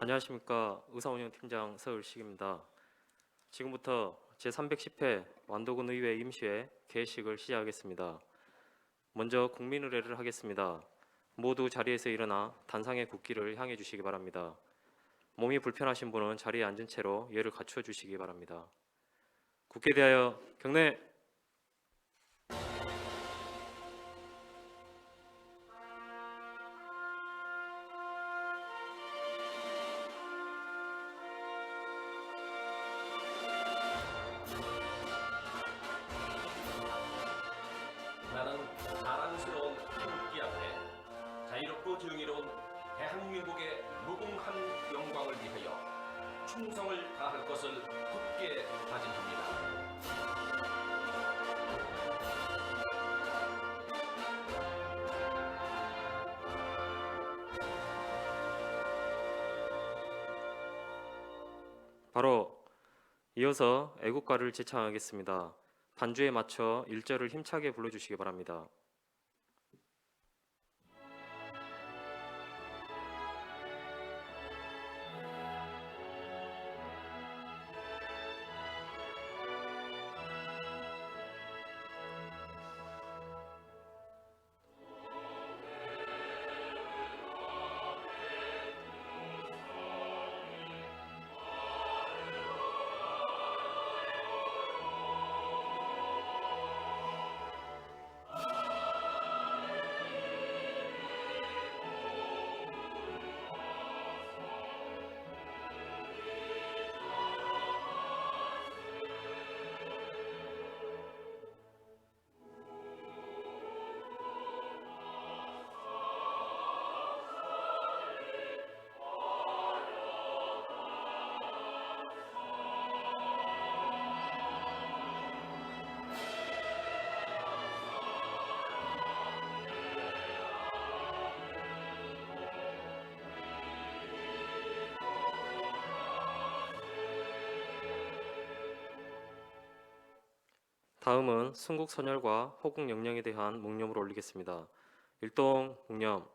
안녕하십니까. 의사운영팀장 서울식입니다. 지금부터 제310회 완도군 의회 임시회 개식을 시작하겠습니다. 먼저 국민의례를 하겠습니다. 모두 자리에서 일어나 단상의 국기를 향해 주시기 바랍니다. 몸이 불편하신 분은 자리에 앉은 채로 예를 갖추어 주시기 바랍니다. 국회에 대하여 경례. 나는 자랑스러운 태극기 앞에 자유롭고 정의로운 대한민국의 무궁한 영광을 위하여 충성을 다할 것을 굳게 다짐합니다. 바로 이어서 애국가를 제창하겠습니다. 반주에 맞춰 1절을 힘차게 불러주시기 바랍니다. 다음은 순국선열과 호국영령에 대한 묵념을 올리겠습니다. 일동 묵념.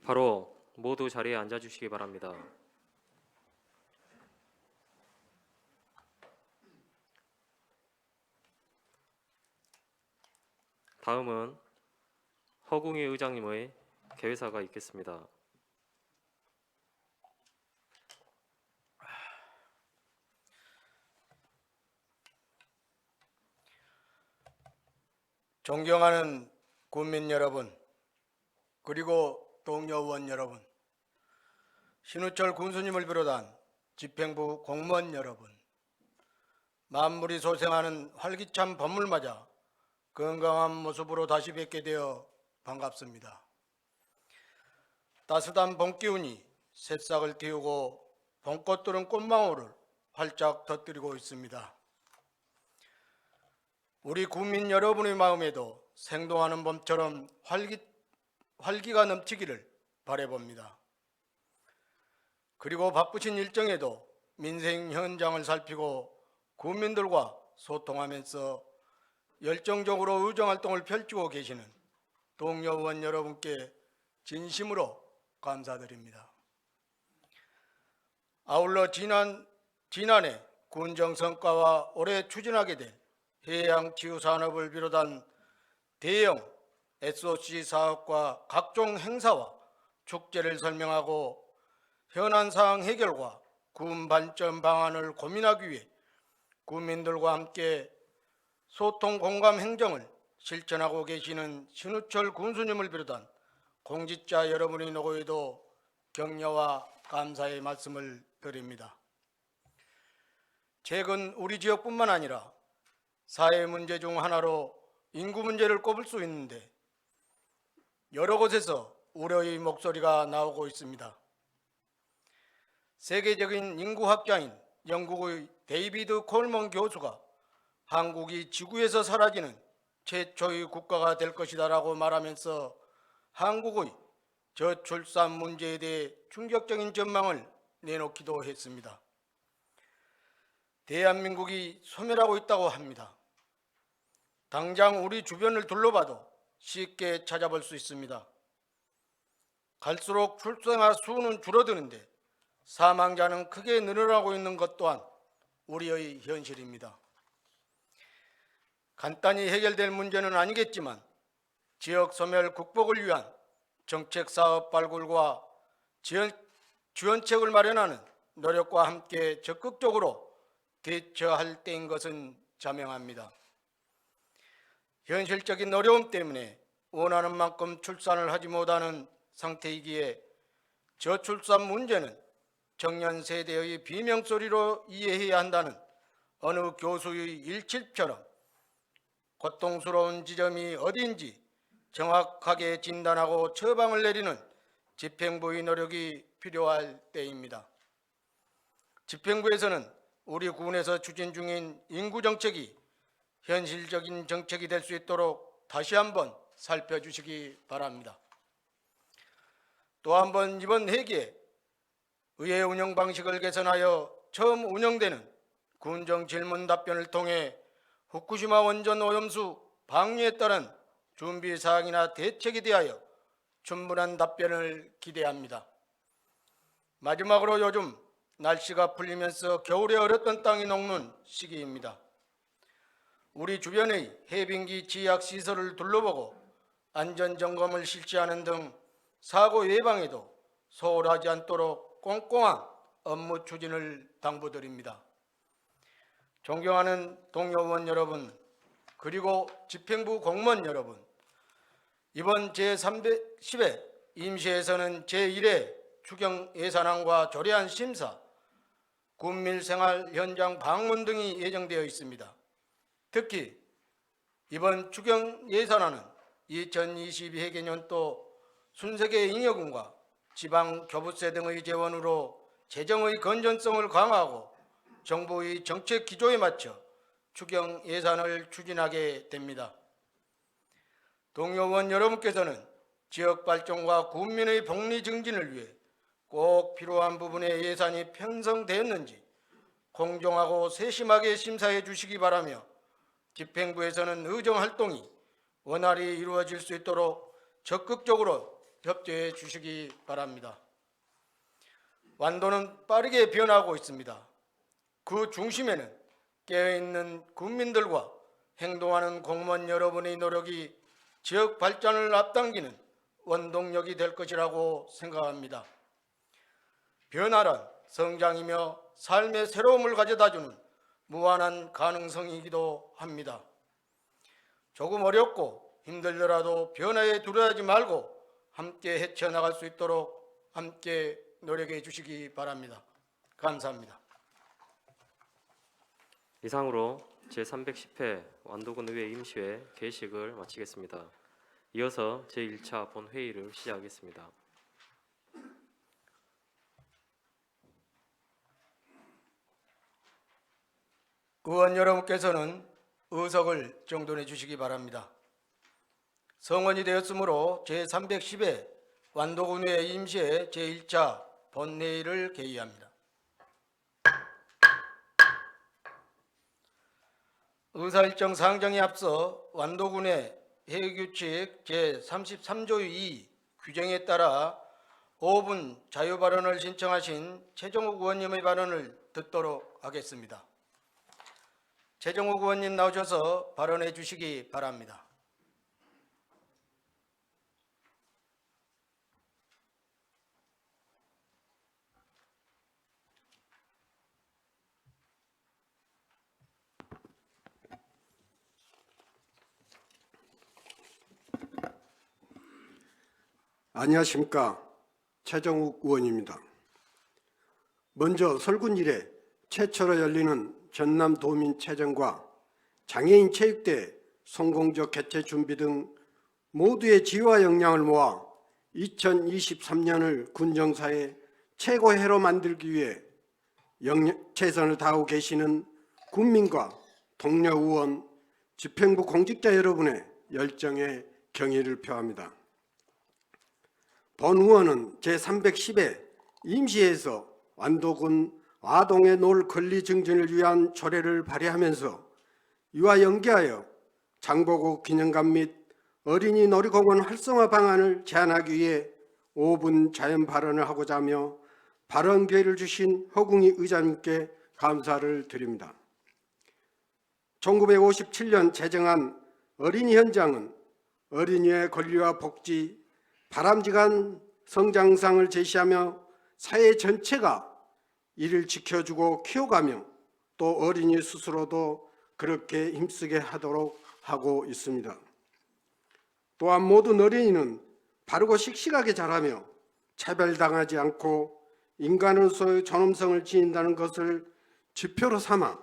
바로 모두 자리에 앉아주시기 바랍니다. 다음은 허궁희 의장님의 개회사가 있겠습니다. 존경하는 국민 여러분, 그리고 동료 의원 여러분, 신우철 군수님을 비롯한 집행부 공무원 여러분, 만물이 소생하는 활기찬 봄을 맞아 건강한 모습으로 다시 뵙게 되어 반갑습니다. 따스한 봄 기운이 새싹을 틔우고 봄꽃들은 꽃망울을 활짝 터뜨리고 있습니다. 우리 국민 여러분의 마음에도 생동하는 봄처럼 활기가 넘치기를 바라봅니다. 그리고 바쁘신 일정에도 민생 현장을 살피고 국민들과 소통하면서 열정적으로 의정활동을 펼치고 계시는 동료 의원 여러분께 진심으로 감사드립니다. 아울러 지난해 군정 성과와 올해 추진하게 될 해양치유산업을 비롯한 대형 SOC 사업과 각종 행사와 축제를 설명하고 현안 사항 해결과 군 발전 방안을 고민하기 위해 국민들과 함께 소통 공감 행정을 실천하고 계시는 신우철 군수님을 비롯한 공직자 여러분의 노고에도 격려와 감사의 말씀을 드립니다. 최근 우리 지역뿐만 아니라 사회 문제 중 하나로 인구 문제를 꼽을 수 있는데 여러 곳에서 우려의 목소리가 나오고 있습니다. 세계적인 인구학자인 영국의 데이비드 콜먼 교수가 한국이 지구에서 사라지는 최초의 국가가 될 것이다라고 말하면서 한국의 저출산 문제에 대해 충격적인 전망을 내놓기도 했습니다. 대한민국이 소멸하고 있다고 합니다. 당장 우리 주변을 둘러봐도 쉽게 찾아볼 수 있습니다. 갈수록 출생아 수는 줄어드는데 사망자는 크게 늘어나고 있는 것 또한 우리의 현실입니다. 간단히 해결될 문제는 아니겠지만 지역 소멸 극복을 위한 정책 사업 발굴과 지원책을 마련하는 노력과 함께 적극적으로 대처할 때인 것은 자명합니다. 현실적인 어려움 때문에 원하는 만큼 출산을 하지 못하는 상태이기에 저출산 문제는 청년 세대의 비명소리로 이해해야 한다는 어느 교수의 일칠처럼 고통스러운 지점이 어디인지 정확하게 진단하고 처방을 내리는 집행부의 노력이 필요할 때입니다. 집행부에서는 우리 군에서 추진 중인 인구정책이 현실적인 정책이 될 수 있도록 다시 한번 살펴주시기 바랍니다. 또 한 번 이번 회기에 의회 운영 방식을 개선하여 처음 운영되는 군정 질문 답변을 통해 후쿠시마 원전 오염수 방류에 따른 준비 사항이나 대책에 대하여 충분한 답변을 기대합니다. 마지막으로 요즘 날씨가 풀리면서 겨울에 얼었던 땅이 녹는 시기입니다. 우리 주변의 해빙기 지약 시설을 둘러보고 안전점검을 실시하는 등 사고 예방에도 소홀하지 않도록 꼼꼼한 업무 추진을 당부드립니다. 존경하는 동료 의원 여러분, 그리고 집행부 공무원 여러분, 이번 제310회 임시에서는 제1회 추경 예산안과 조례안 심사, 군밀생활 현장 방문 등이 예정되어 있습니다. 특히 이번 추경 예산안은 2022회계년도 순세계 잉여군과 지방교부세 등의 재원으로 재정의 건전성을 강화하고 정부의 정책 기조에 맞춰 추경 예산을 추진하게 됩니다. 동료 의원 여러분께서는 지역 발전과 국민의 복리 증진을 위해 꼭 필요한 부분의 예산이 편성되었는지 공정하고 세심하게 심사해 주시기 바라며 집행부에서는 의정 활동이 원활히 이루어질 수 있도록 적극적으로 협조해 주시기 바랍니다. 완도는 빠르게 변화하고 있습니다. 그 중심에는 깨어있는 국민들과 행동하는 공무원 여러분의 노력이 지역 발전을 앞당기는 원동력이 될 것이라고 생각합니다. 변화란 성장이며 삶의 새로움을 가져다주는 무한한 가능성이기도 합니다. 조금 어렵고 힘들더라도 변화에 두려워하지 말고 함께 헤쳐나갈 수 있도록 함께 노력해 주시기 바랍니다. 감사합니다. 이상으로 제310회 완도군 의회 임시회 개식을 마치겠습니다. 이어서 제1차 본회의를 시작하겠습니다. 의원 여러분께서는 의석을 정돈해 주시기 바랍니다. 성원이 되었으므로 제310회 완도군의회 임시회 제1차 본회의를 개의합니다. 의사일정 상정에 앞서 완도군의 회의규칙 제33조 2 규정에 따라 5분 자유발언을 신청하신 최정욱 의원님의 발언을 듣도록 하겠습니다. 최정욱 의원님 나오셔서 발언해 주시기 바랍니다. 안녕하십니까. 최정욱 의원입니다. 먼저 설군 이래 최초로 열리는 전남도민체전과 장애인 체육대회 성공적 개최 준비 등 모두의 지혜와 역량을 모아 2023년을 군정사의 최고 해로 만들기 위해 최선을 다하고 계시는 국민과 동료 의원, 집행부 공직자 여러분의 열정에 경의를 표합니다. 본 의원은 제310회 임시회에서 완도군 아동의 놀 권리 증진을 위한 조례를 발의하면서 이와 연계하여 장보고 기념관 및 어린이 놀이공원 활성화 방안을 제안하기 위해 5분 자연 발언을 하고자 하며 발언 기회를 주신 허궁희 의장님께 감사를 드립니다. 1957년 제정한 어린이 현장은 어린이의 권리와 복지, 바람직한 성장상을 제시하며 사회 전체가 이를 지켜주고 키워가며 또 어린이 스스로도 그렇게 힘쓰게 하도록 하고 있습니다. 또한 모든 어린이는 바르고 씩씩하게 자라며 차별당하지 않고 인간으로서의 존엄성을 지닌다는 것을 지표로 삼아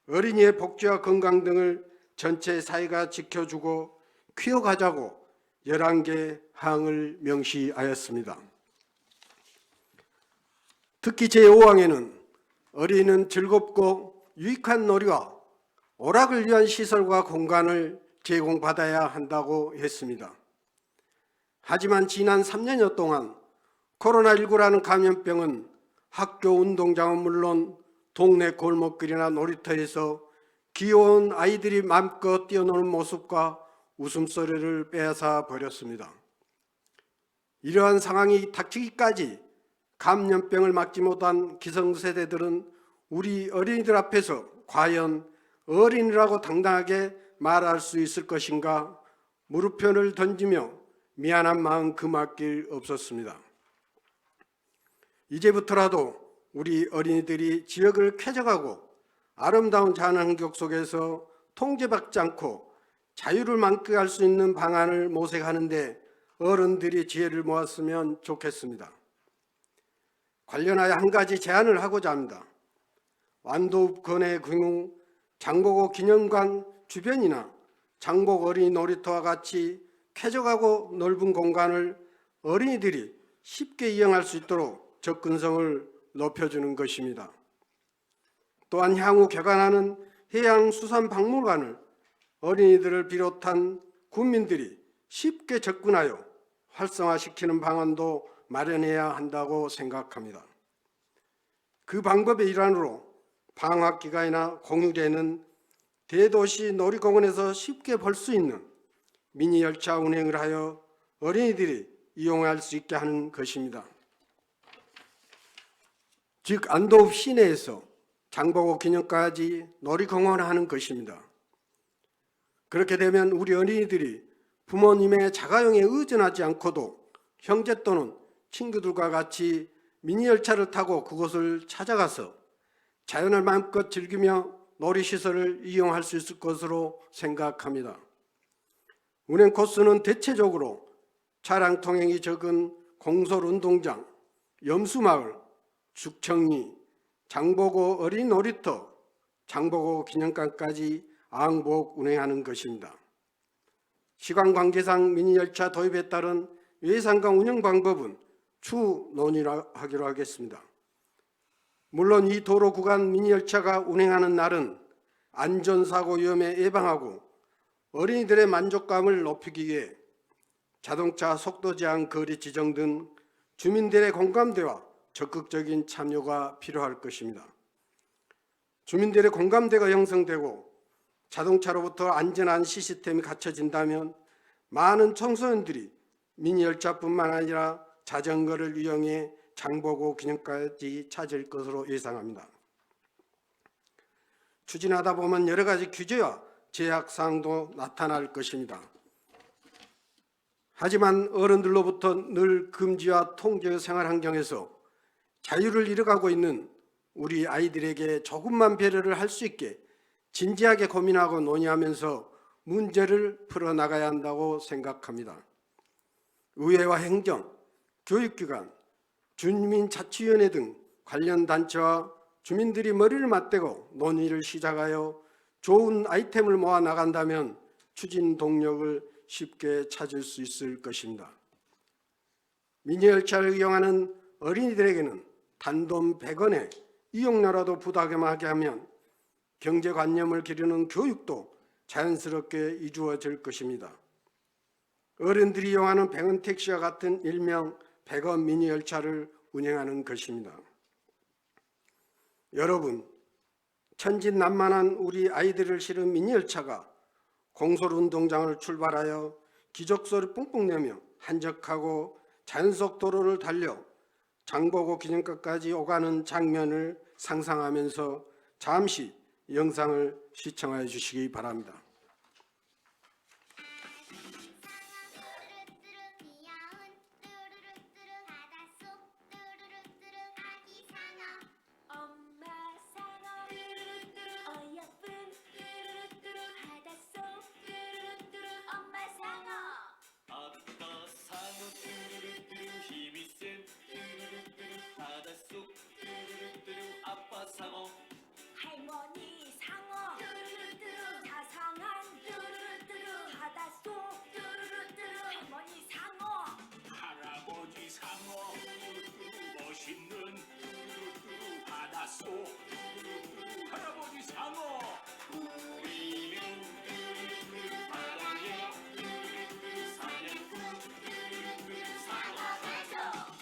어린이의 복지와 건강 등을 전체 사회가 지켜주고 키워가자고 11개 항을 명시하였습니다. 특히 제5항에는 어린이는 즐겁고 유익한 놀이와 오락을 위한 시설과 공간을 제공받아야 한다고 했습니다. 하지만 지난 3년여 동안 코로나19라는 감염병은 학교 운동장은 물론 동네 골목길이나 놀이터에서 귀여운 아이들이 마음껏 뛰어노는 모습과 웃음소리를 빼앗아 버렸습니다. 이러한 상황이 닥치기까지 감염병을 막지 못한 기성세대들은 우리 어린이들 앞에서 과연 어린이라고 당당하게 말할 수 있을 것인가 물음표를 던지며 미안한 마음 금할 길 없었습니다. 이제부터라도 우리 어린이들이 지역을 쾌적하고 아름다운 자연 환경 속에서 통제받지 않고 자유를 만끽할 수 있는 방안을 모색하는 데 어른들이 지혜를 모았으면 좋겠습니다. 관련하여 한 가지 제안을 하고자 합니다. 완도 건해 궁 장보고 기념관 주변이나 장복 어린이 놀이터와 같이 쾌적하고 넓은 공간을 어린이들이 쉽게 이용할 수 있도록 접근성을 높여주는 것입니다. 또한 향후 개관하는 해양수산박물관을 어린이들을 비롯한 국민들이 쉽게 접근하여 활성화시키는 방안도 마련해야 한다고 생각합니다. 그 방법의 일환으로 방학기간이나 공휴일에는 대도시 놀이공원에서 쉽게 볼 수 있는 미니열차 운행을 하여 어린이들이 이용할 수 있게 하는 것입니다. 즉 안도읍 시내에서 장보고 기념까지 놀이공원을 하는 것입니다. 그렇게 되면 우리 어린이들이 부모님의 자가용에 의존하지 않고도 형제 또는 친구들과 같이 미니열차를 타고 그곳을 찾아가서 자연을 마음껏 즐기며 놀이시설을 이용할 수 있을 것으로 생각합니다. 운행 코스는 대체적으로 차량 통행이 적은 공설운동장, 염수마을, 죽청리, 장보고 어린이 놀이터, 장보고 기념관까지 왕복 운행하는 것입니다. 시간 관계상 미니열차 도입에 따른 예산과 운영 방법은 추후 논의하기로 하겠습니다. 물론 이 도로 구간 미니열차가 운행하는 날은 안전사고 위험에 예방하고 어린이들의 만족감을 높이기 위해 자동차 속도 제한 거리 지정 등 주민들의 공감대와 적극적인 참여가 필요할 것입니다. 주민들의 공감대가 형성되고 자동차로부터 안전한 시스템이 갖춰진다면 많은 청소년들이 미니열차뿐만 아니라 자전거를 이용해 장보고 기념까지 찾을 것으로 예상합니다. 추진하다 보면 여러 가지 규제와 제약사항도 나타날 것입니다. 하지만 어른들로부터 늘 금지와 통제의 생활 환경에서 자유를 잃어가고 있는 우리 아이들에게 조금만 배려를 할 수 있게 진지하게 고민하고 논의하면서 문제를 풀어나가야 한다고 생각합니다. 의회와 행정, 교육기관, 주민자치위원회 등 관련 단체와 주민들이 머리를 맞대고 논의를 시작하여 좋은 아이템을 모아 나간다면 추진 동력을 쉽게 찾을 수 있을 것입니다. 미니열차를 이용하는 어린이들에게는 단돈 100원의 이용료라도 부담하게 하면 경제관념을 기르는 교육도 자연스럽게 이루어질 것입니다. 어른들이 이용하는 100원 택시와 같은 일명 100원 미니열차를 운행하는 것입니다. 여러분, 천진난만한 우리 아이들을 실은 미니열차가 공설운동장을 출발하여 기적소리 뿡뿡 내며 한적하고 자연속 도로를 달려 장보고 기념관까지 오가는 장면을 상상하면서 잠시 영상을 시청해 주시기 바랍니다. 할머니 상어 자상한 바닷속 할머니 상어 할아버지 상어 멋있는 바닷속 할아버지 상어 우리는 바다의 사냥꾼 상어가족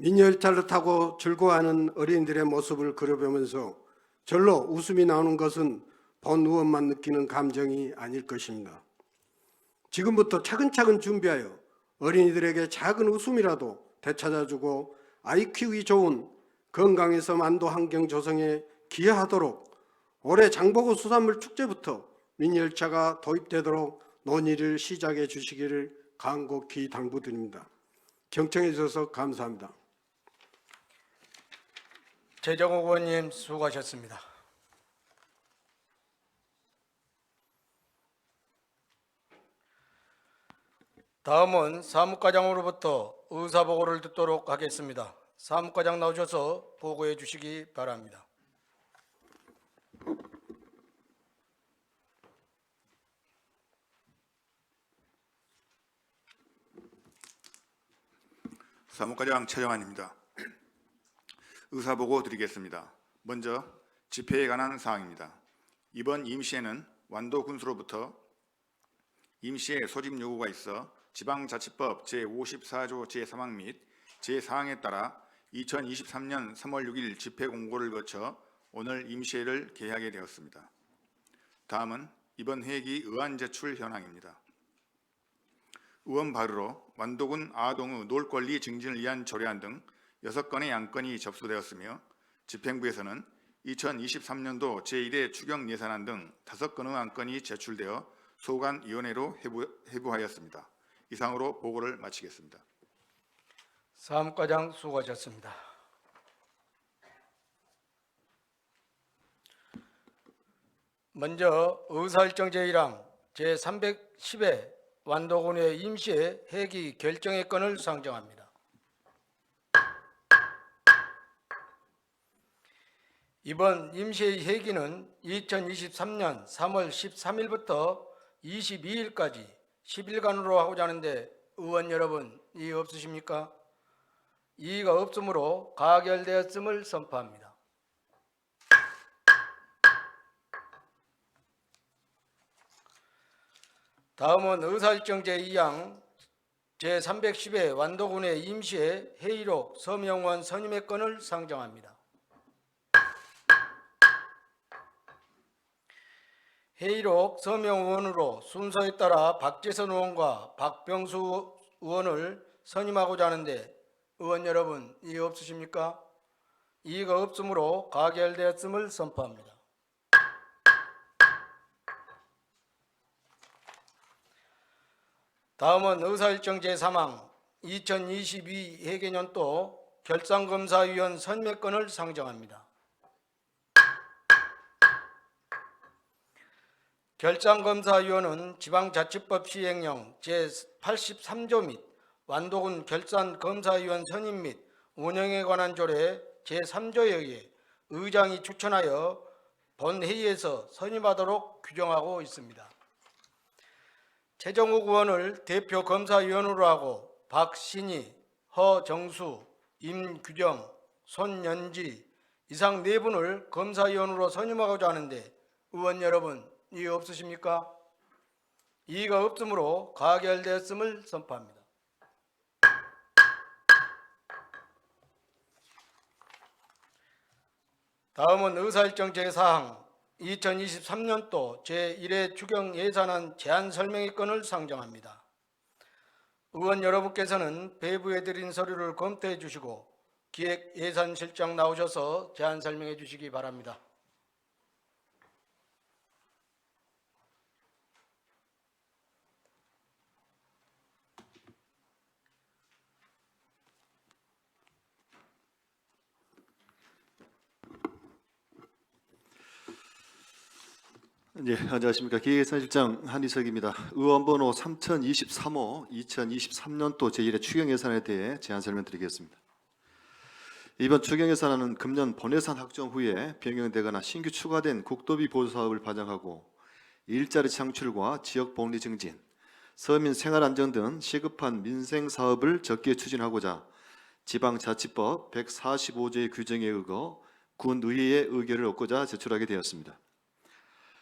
미니열차를 타고 즐거워하는 어린이들의 모습을 그려보면서 절로 웃음이 나오는 것은 본 의원만 느끼는 감정이 아닐 것입니다. 지금부터 차근차근 준비하여 어린이들에게 작은 웃음이라도 되찾아주고 아이 키우기 좋은 건강에서 만도 환경 조성에 기여하도록 올해 장보고 수산물 축제부터 미니열차가 도입되도록 논의를 시작해 주시기를 간곡히 당부드립니다. 경청해 주셔서 감사합니다. 최정욱 의원님 수고하셨습니다. 다음은 사무과장으로부터 의사보고를 듣도록 하겠습니다. 사무과장 나오셔서 보고해 주시기 바랍니다. 사무과장 최정환입니다. 의사보고 드리겠습니다. 먼저 집회에 관한 사항입니다. 이번 임시회는 완도 군수로부터 임시회 소집 요구가 있어 지방자치법 제54조 제3항 및 제4항에 따라 2023년 3월 6일 집회 공고를 거쳐 오늘 임시회를 개하게 되었습니다. 다음은 이번 회기 의안 제출 현황입니다. 의원 발의로 완도군 아동의 놀권리 증진을 위한 조례안 등 6건의 안건이 접수되었으며 집행부에서는 2023년도 제1회 추경 예산안 등 5건의 안건이 제출되어 소관위원회로 회부하였습니다. 이상으로 보고를 마치겠습니다. 사무과장 수고하셨습니다. 먼저 의사일정 제1항 제310회 완도군의 임시회 회기 결정의 건을 상정합니다. 이번 임시회 회기는 2023년 3월 13일부터 22일까지 10일간으로 하고자 하는데 의원 여러분 이의 없으십니까? 이의가 없으므로 가결되었음을 선포합니다. 다음은 의사일정 제2항 제310회 완도군의 임시회 회의록 서명원 선임의 건을 상정합니다. 회의록 서명원으로 순서에 따라 박재선 의원과 박병수 의원을 선임하고자 하는데 의원 여러분 이의 없으십니까? 이의가 없으므로 가결되었음을 선포합니다. 다음은 의사일정 제3항 2022 회계년도 결산검사위원 선임권을 상정합니다. 결산검사위원은 지방자치법 시행령 제83조 및 완도군 결산검사위원 선임 및 운영에 관한 조례 제3조에 의해 의장이 추천하여 본회의에서 선임하도록 규정하고 있습니다. 최정욱 의원을 대표 검사위원으로 하고 박신희, 허정수, 임규정, 손연지 이상 네 분을 검사위원으로 선임하고자 하는데 의원 여러분 이의 없으십니까? 이의가 없으므로 가결되었음을 선포합니다. 다음은 의사일정 제4항 2023년도 제1회 추경 예산안 제안 설명의 건을 상정합니다. 의원 여러분께서는 배부해드린 서류를 검토해 주시고 기획예산실장 나오셔서 제안 설명해 주시기 바랍니다. 네, 안녕하십니까. 기획예산실장 한희석입니다. 의원번호 3023호 2023년도 제1회 추경예산에 대해 제안 설명드리겠습니다. 이번 추경예산안은 금년 본예산 확정 후에 변경되거나 신규 추가된 국도비 보조 사업을 반영하고 일자리 창출과 지역복리 증진, 서민 생활 안정 등 시급한 민생 사업을 적게 추진하고자 지방자치법 145조의 규정에 의거 군의회의 의결을 얻고자 제출하게 되었습니다.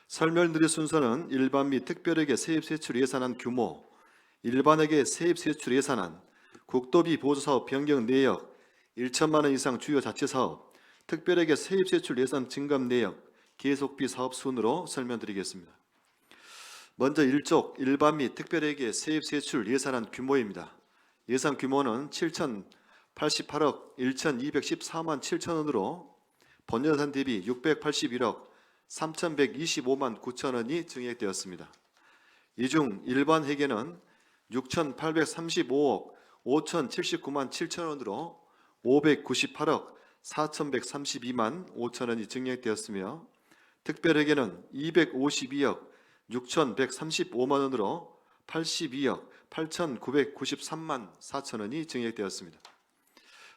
설명드릴 순서는 일반 및 특별에게 세입세출 예산안 규모, 일반에게 세입세출 예산안, 국도비 보조사업 변경 내역, 1천만 원 이상 주요 자체사업, 특별에게 세입세출 예산 증감 내역, 계속비 사업 순으로 설명드리겠습니다. 먼저 1쪽 일반 및 특별에게 세입세출 예산안 규모입니다. 예산 규모는 7,088억 1,214만 7천 원으로 본예산 대비 681억 3,125만 9천 원이 증액되었습니다. 이 중 일반 회계는 6,835억 5,079만 7천 원으로 598억 4,132만 5천 원이 증액되었으며 특별회계는 252억 6,135만 원으로 82억 8,993만 4천 원이 증액되었습니다.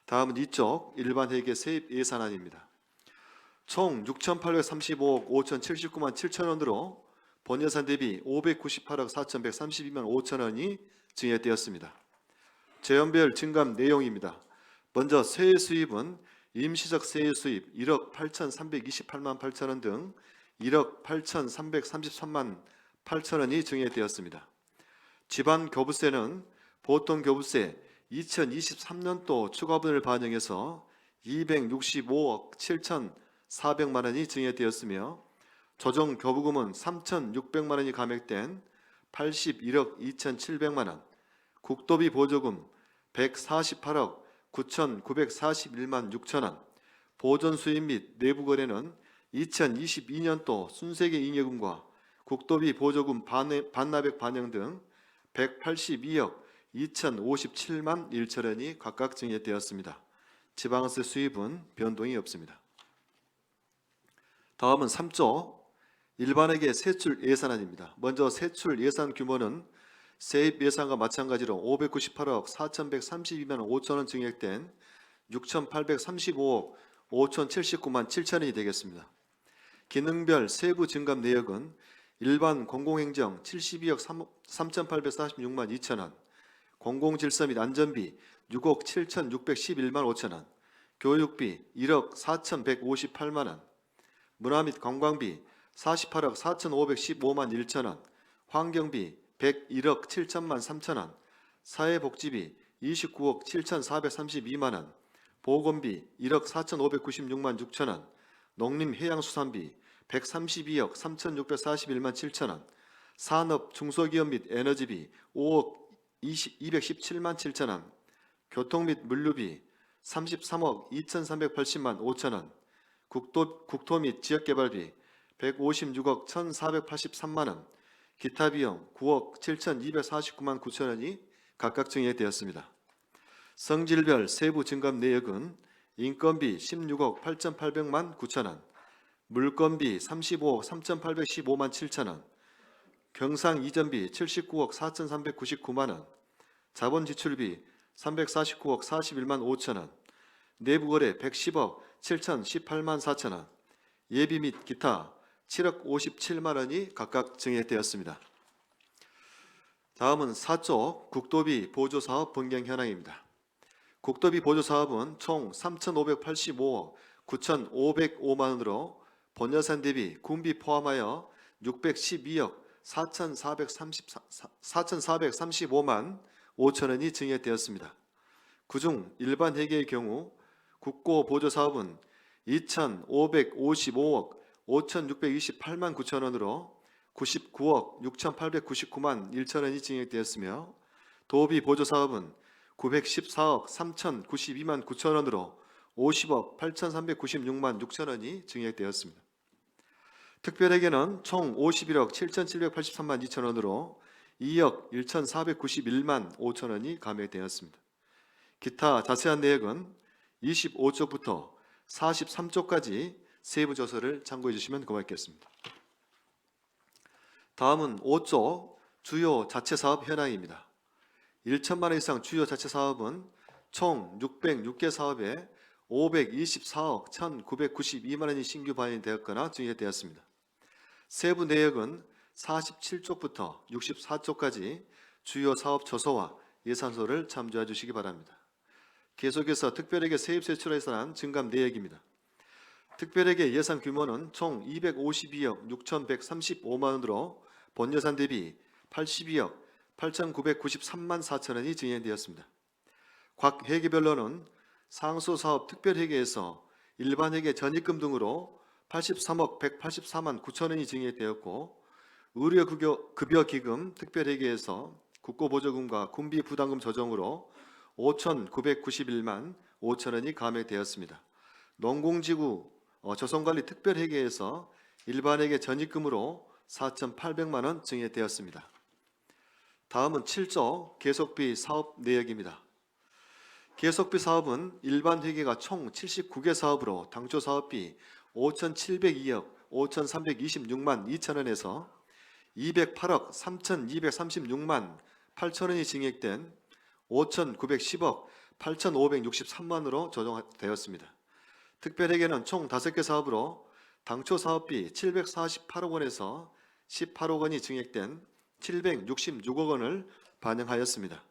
다음은 이쪽 일반 회계 세입 예산안입니다. 총 6,835억 5,079만 7천 원으로 본예산 대비 598억 4,132만 5천 원이 증액되었습니다. 재원별 증감 내용입니다. 먼저 세액 수입은 임시적 세액 수입 1억 8,328만 8천 원 등 1억 8,333만 8천 원이 증액되었습니다. 지방 교부세는 보통 교부세 2023년도 추가분을 반영해서 265억 7,400만 원이 증액되었으며 조정 교부금은 3,600만 원이 감액된 81억 2,700만 원, 국도비 보조금 148억 9,941만 6천 원, 보존 수입 및 내부 거래는 2022년도 순세계 잉여금과 국도비 보조금 반납액 반영 등 182억 2,057만 1천 원이 각각 증액되었습니다. 지방세 수입은 변동이 없습니다. 다음은 3조 일반회계 세출 예산안입니다. 먼저 세출 예산 규모는 세입 예산과 마찬가지로 598억 4,132만 5천 원 증액된 6,835억 5,079만 7천 원이 되겠습니다. 기능별 세부 증감 내역은 일반 공공행정 72억 3,846만 2천 원, 공공질서 및 안전비 6억 7,611만 5천 원, 교육비 1억 4,158만 원, 문화 및 관광비 48억 4,515만 1천 원, 환경비 101억 7천만 3천 원, 사회복지비 29억 7,432만 원, 보건비 1억 4,596만 6천 원, 농림해양수산비 132억 3,641만 7천 원, 산업, 중소기업 및 에너지비 5억 217만 7천 원, 교통 및 물류비 33억 2,380만 5천 원, 국토 및 지역개발비 156억 1,483만 원, 기타 비용 9억 7,249만 9천 원이 각각 증액되었습니다. 성질별 세부 증감 내역은 인건비 16억 8,800만 9천 원, 물건비 35억 3,815만 7천 원, 경상 이전비 79억 4,399만 원, 자본 지출비 349억 41만 5천 원, 내부거래 110억 7,018만 4천 원, 예비 및 기타 7억 57만 원이 각각 증액되었습니다. 다음은 4조 국도비 보조사업 변경 현황입니다. 국도비 보조사업은 총 3,585억 9,505만 원으로 본예산 대비 군비 포함하여 612억 4,435만 5천 원이 증액되었습니다. 그중 일반 회계의 경우 국고 보조사업은 2,555억 5,628만 9천 원으로 99억 6,899만 1천 원이 증액되었으며 도비 보조사업은 914억 3,092만 9천 원으로 50억 8,396만 6천 원이 증액되었습니다. 특별회계는 총 51억 7,783만 2천 원으로 2억 1,491만 5천 원이 감액되었습니다. 기타 자세한 내역은 25쪽부터 43쪽까지 세부 조서를 참고해 주시면 고맙겠습니다. 다음은 5조 주요 자체 사업 현황입니다. 1천만 원 이상 주요 자체 사업은 총 606개 사업에 524억 1,992만 원이 신규 반영이 되었거나 증액되었습니다. 세부 내역은 47쪽부터 64쪽까지 주요 사업 조서와 예산서를 참조해 주시기 바랍니다. 계속해서 특별회계 세입세 출하 예산 증감 내역입니다. 특별회계 예산 규모는 총 252억 6,135만 원으로 본예산 대비 82억 8,993만 4천 원이 증액되었습니다. 각 회계별로는 상수사업 특별회계에서 일반회계 전입금 등으로 83억 184만 9천 원이 증액되었고 의료급여기금 특별회계에서 국고보조금과 군비 부담금 조정으로 5,991만 5천 원이 감액되었습니다. 농공지구 조성관리 특별회계에서 일반회계 전입금으로 4,800만 원 증액되었습니다. 다음은 7조 계속비 사업 내역입니다. 계속비 사업은 일반 회계가 총 79개 사업으로 당초 사업비 5,702억 5,326만 2천 원에서 208억 3,236만 8천 원이 증액된 5,910억 8,563만으로 조정되었습니다. 특별회계는 총 5개 사업으로 당초 사업비 748억 원에서 18억 원이 증액된 766억 원을 반영하였습니다.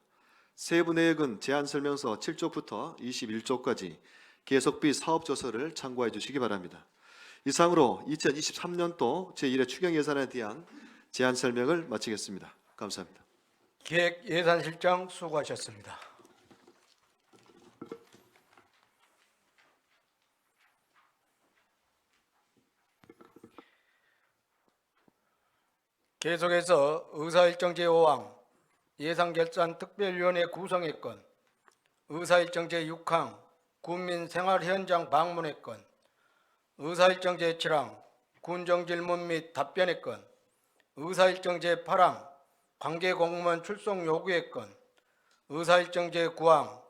세부 내역은 제안설명서 7쪽부터 21쪽까지 계속비 사업조서를 참고해 주시기 바랍니다. 이상으로 2023년도 제1회 추경예산에 대한 제안설명을 마치겠습니다. 감사합니다. 기획예산실장 수고하셨습니다. 계속해서 의사일정 제5항 예산결산특별위원회 구성의 건, 의사일정 제6항 군민생활현장 방문의 건, 의사일정 제7항 군정질문 및 답변의 건, 의사일정 제8항 관계공무원 출석 요구의 건, 의사일정 제9항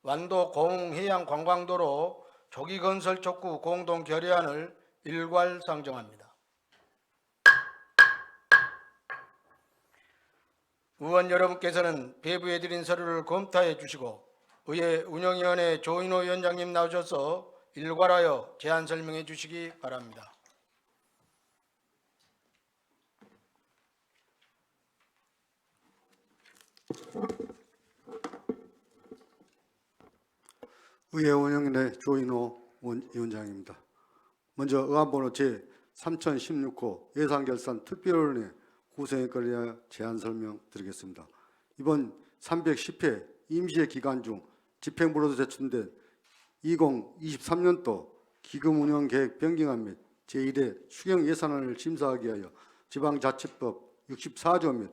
완도 고흥해양관광도로 조기건설 촉구 공동 결의안을 일괄 상정합니다. 의원 여러분께서는 배부해드린 서류를 검토해 주시고 의회 운영위원회 조인호 위원장님 나오셔서 일괄하여 제안 설명해 주시기 바랍니다. 의회 운영위원회 조인호 위원장입니다. 먼저 의안번호 제3016호 예산결산 특별위원회 구성에 관하여 제안 설명 드리겠습니다. 이번 310회 임시회 기간 중 집행부로도 제출된 2023년도 기금운영계획 변경안 및 제1회 추경 예산안을 심사하기 위하여 지방자치법 64조 및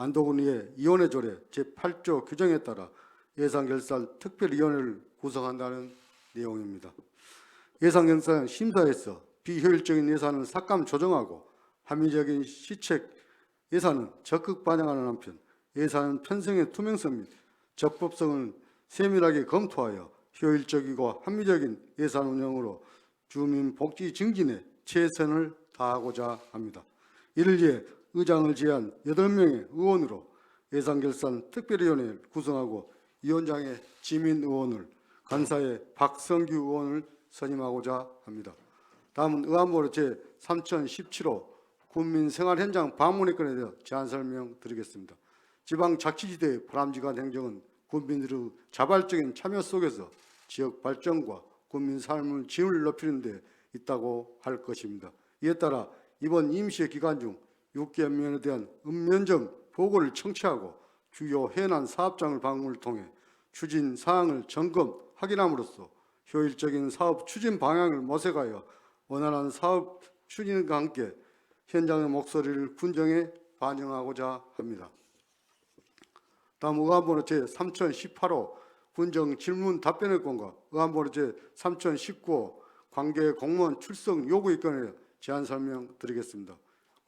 안도군의 이혼의 조례 제8조 규정에 따라 예산결산 특별위원회를 구성한다는 내용입니다. 예산결산 심사에서 비효율적인 예산을 삭감 조정하고 합리적인 시책 예산은 적극 반영하는 한편 예산 편성의 투명성 및 적법성을 세밀하게 검토하여 효율적이고 합리적인 예산 운영으로 주민 복지 증진에 최선을 다하고자 합니다. 이를 위해 의장을 제한 8명의 의원으로 예산결산 특별위원회를 구성하고 위원장의 지민 의원을, 간사의 박성규 의원을 선임하고자 합니다. 다음은 의안부로 제3017호 국민생활현장 방문의 건에 대해 제안 설명드리겠습니다. 지방자치지대의 바람직한 행정은 국민들의 자발적인 참여 속에서 지역 발전과 국민 삶의 질을 높이는 데 있다고 할 것입니다. 이에 따라 이번 임시회 기간 중 6개월 면에 대한 읍면정 보고를 청취하고 주요 해난 사업장을 방문을 통해 추진 사항을 점검, 확인함으로써 효율적인 사업 추진 방향을 모색하여 원활한 사업 추진과 함께 현장의 목소리를 군정에 반영하고자 합니다. 다음 의안번호 제3018호 군정 질문 답변의 권과 의안번호 제3019호 관계 공무원 출석 요구의 건에 제안 설명드리겠습니다.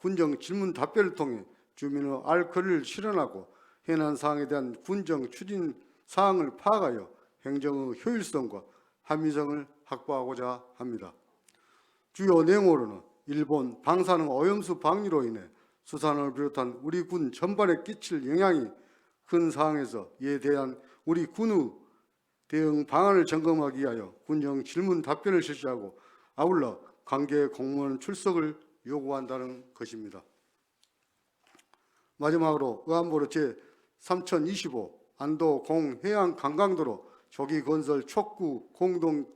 군정 질문 답변을 통해 주민의 알 권리를 실현하고 해난 사항에 대한 군정 추진 사항을 파악하여 행정의 효율성과 합리성을 확보하고자 합니다. 주요 내용으로는 일본 방사능 오염수 방류로 인해 수산을 비롯한 우리 군 전반에 끼칠 영향이 큰 상황에서 이에 대한 우리 군의 대응 방안을 점검하기 위하여 군정 질문 답변을 실시하고 아울러 관계 공무원 출석을 요구한다는 것입니다. 마지막으로 의안번호 제3025 안도 공해양 관광도로 조기 건설 촉구 공동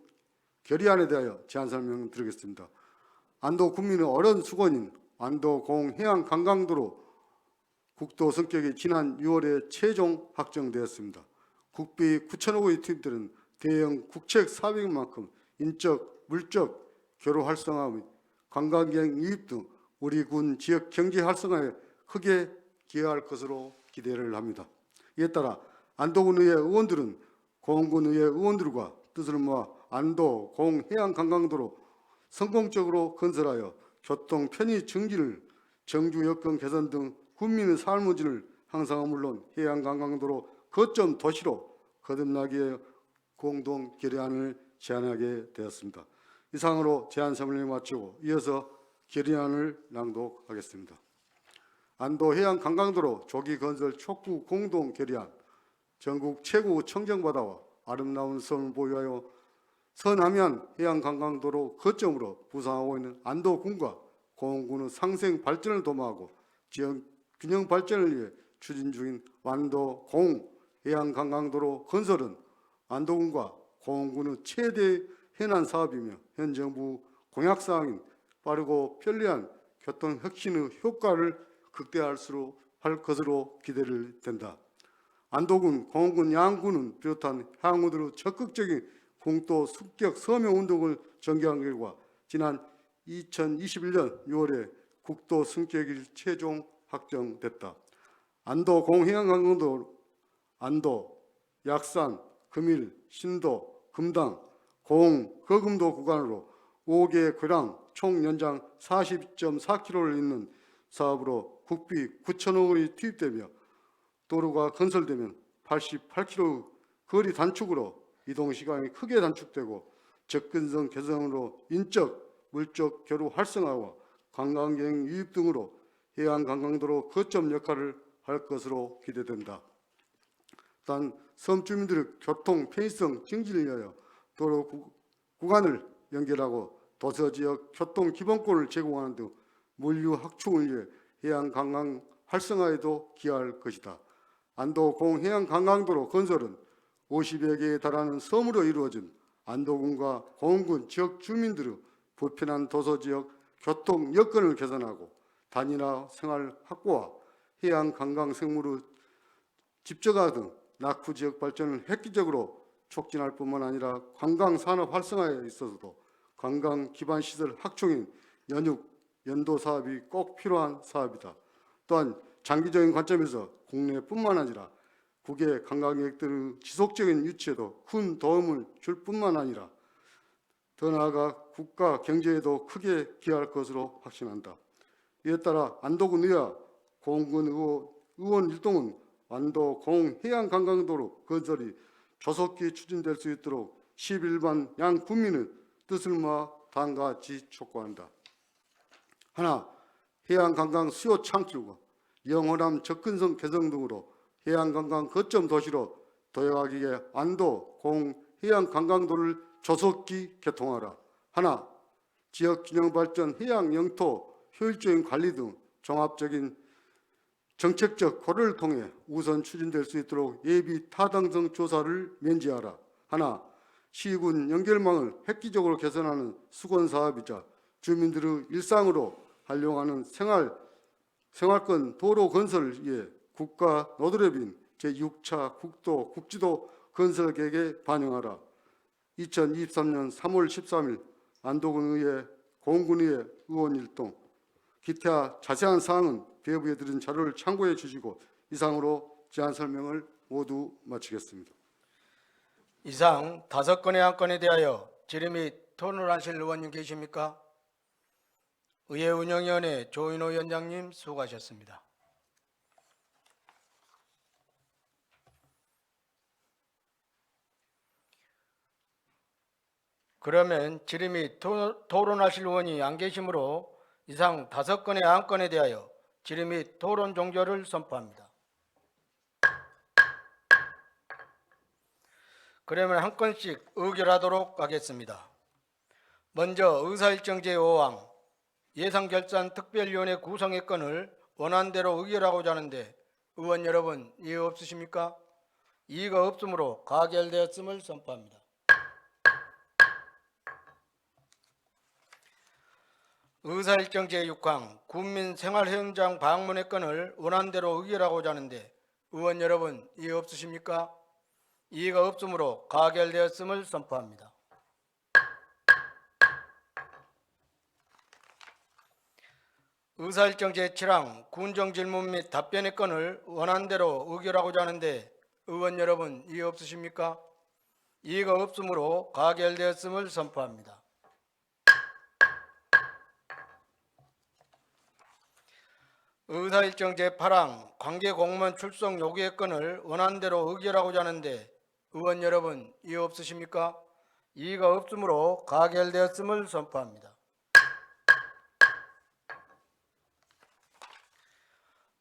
결의안에 대하여 제안 설명드리겠습니다. 안도 국민의 오랜 수건인 안도 공해양 관광도로 국도 성격이 지난 6월에 최종 확정되었습니다. 국비 9천억의 투입들은 대형 국책 사업인 만큼 인적, 물적 교류 활성화 및 관광객 유입 등 우리 군 지역 경제 활성화에 크게 기여할 것으로 기대를 합니다. 이에 따라 안도군의회 의원들은 공군의회 의원들과 뜻을 모아 안도 공해양관광도로 성공적으로 건설하여 교통 편의 증진을 정주 여건 개선 등 국민의 삶의 질을 향상은 물론 해양관광도로 거점 도시로 거듭나기 위해 공동 결의안을 제안하게 되었습니다. 이상으로 제안 설명을 마치고 이어서 결의안을 낭독하겠습니다. 안도 해양관광도로 조기 건설 촉구 공동 결의안. 전국 최고 청정바다와 아름다운 섬을 보유하여 서남해안 해양관광도로 거점으로 부상하고 있는 안도군과 공군의 상생 발전을 도모하고 지역 균형 발전을 위해 추진 중인 완도 공 해양관광도로 건설은 안도군과 공군의 최대 해난 사업이며 현 정부 공약사항인 빠르고 편리한 교통 혁신의 효과를 극대화할수록 할 것으로 기대를 된다. 안도군, 공군, 양군은 비롯한 향후들의 적극적인 공도 습격 서명 운동을 전개한 결과 지난 2021년 6월에 국도 승격일 최종 확정됐다. 안도 공해양관광도 안도, 약산, 금일, 신도, 금당, 공, 거금도 구간으로 5개 교량 총 연장 40.4km를 잇는 사업으로 국비 9천억 원이 투입되며 도로가 건설되면 88km 거리 단축으로 이동 시간이 크게 단축되고 접근성 개선으로 인적, 물적 교류 활성화와 관광객 유입 등으로 해양관광도로 거점 역할을 할 것으로 기대된다. 단 섬 주민들의 교통 편의성 증진을 위하여 도로 구간을 연결하고 도서지역 교통 기본권을 제공하는 등 물류 확충을 위해 해양관광 활성화에도 기여할 것이다. 안도 공해양관광도로 건설은 50여 개에 달하는 섬으로 이루어진 안도군과 공군 지역 주민들의 불편한 도서지역 교통 여건을 개선하고 단일화 생활 확보와 해양관광 생물의 집적화 등 낙후 지역 발전을 획기적으로 촉진할 뿐만 아니라 관광산업 활성화에 있어서도 관광 기반 시설 확충인 연육, 연도 사업이 꼭 필요한 사업이다. 또한 장기적인 관점에서 국내뿐만 아니라 국외 관광객들의 지속적인 유치에도 큰 도움을 줄 뿐만 아니라 더 나아가 국가 경제에도 크게 기여할 것으로 확신한다. 이에 따라 안도군 의회 공군 의원 일동은 완도 공해양관광도로 건설이 조속히 추진될 수 있도록 11만 양 군민의 뜻을 모아 다음과 같이 촉구한다. 하나, 해양관광 수요 창출과 영호남 접근성 개선 등으로 해양관광 거점 도시로 도약하기 위해 완도 공해양관광도를 조속히 개통하라. 하나, 지역균형 발전, 해양 영토 효율적인 관리 등 종합적인 정책적 고려를 통해 우선 추진될 수 있도록 예비 타당성 조사를 면제하라. 하나, 시군 연결망을 획기적으로 개선하는 수건 사업이자 주민들의 일상으로 활용하는 생활권 도로 건설을 위해 국가 노드랩인 제6차 국도 국지도 건설 계획에 반영하라. 2023년 3월 13일 안도군 의회 공군의회 의원 일동. 기타 자세한 사항은 배부에 드린 자료를 참고해 주시고 이상으로 제안 설명을 모두 마치겠습니다. 이상 5건의 안건에 대하여 질의 및 토론을 하실 의원님 계십니까? 의회 운영위원회 조인호 위원장님 수고하셨습니다. 그러면 질의 및 토론하실 의원이 안 계시므로 이상 5건의 안건에 대하여 질의 및 토론 종결을 선포합니다. 그러면 한 건씩 의결하도록 하겠습니다. 먼저 의사일정 제5항 예산결산특별위원회 구성의 건을 원안대로 의결하고자 하는데 의원 여러분 이의 없으십니까? 이의가 없으므로 가결되었음을 선포합니다. 의사일정 제6항 군민생활현장 방문의 건을 원안대로 의결하고자 하는데 의원 여러분 이의 없으십니까? 이의가 없으므로 가결되었음을 선포합니다. 의사일정 제7항 군정질문 및 답변의 건을 원안대로 의결하고자 하는데 의원 여러분 이의 없으십니까? 이의가 없으므로 가결되었음을 선포합니다. 의사일정 제8항 관계공무원 출석 요구의 건을 원안대로 의결하고자 하는데 의원 여러분 이의 없으십니까? 이의가 없으므로 가결되었음을 선포합니다.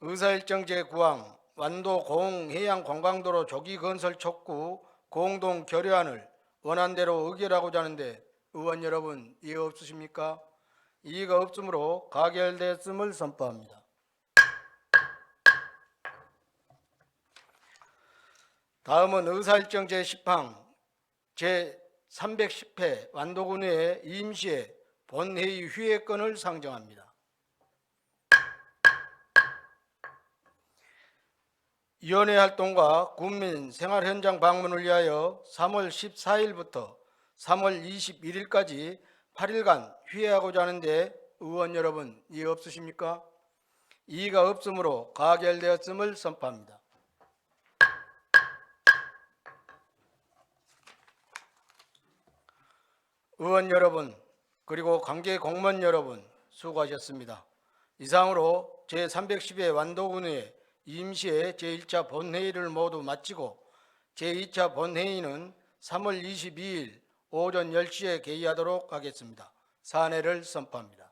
의사일정 제9항 완도 공해양관광도로 조기 건설 촉구 공동 결의안을 원안대로 의결하고자 하는데 의원 여러분 이의 없으십니까? 이의가 없으므로 가결되었음을 선포합니다. 다음은 의사일정 제10항 제310회 완도군의회 임시회 본회의 휴회건을 상정합니다. 위원회 활동과 군민 생활 현장 방문을 위하여 3월 14일부터 3월 21일까지 8일간 휴회하고자 하는데 의원 여러분 이의 없으십니까? 이의가 없으므로 가결되었음을 선포합니다. 의원 여러분 그리고 관계 공무원 여러분 수고하셨습니다. 이상으로 제310회 완도군의회 임시회 제1차 본회의를 모두 마치고 제2차 본회의는 3월 22일 오전 10시에 개의하도록 하겠습니다. 사내를 선포합니다.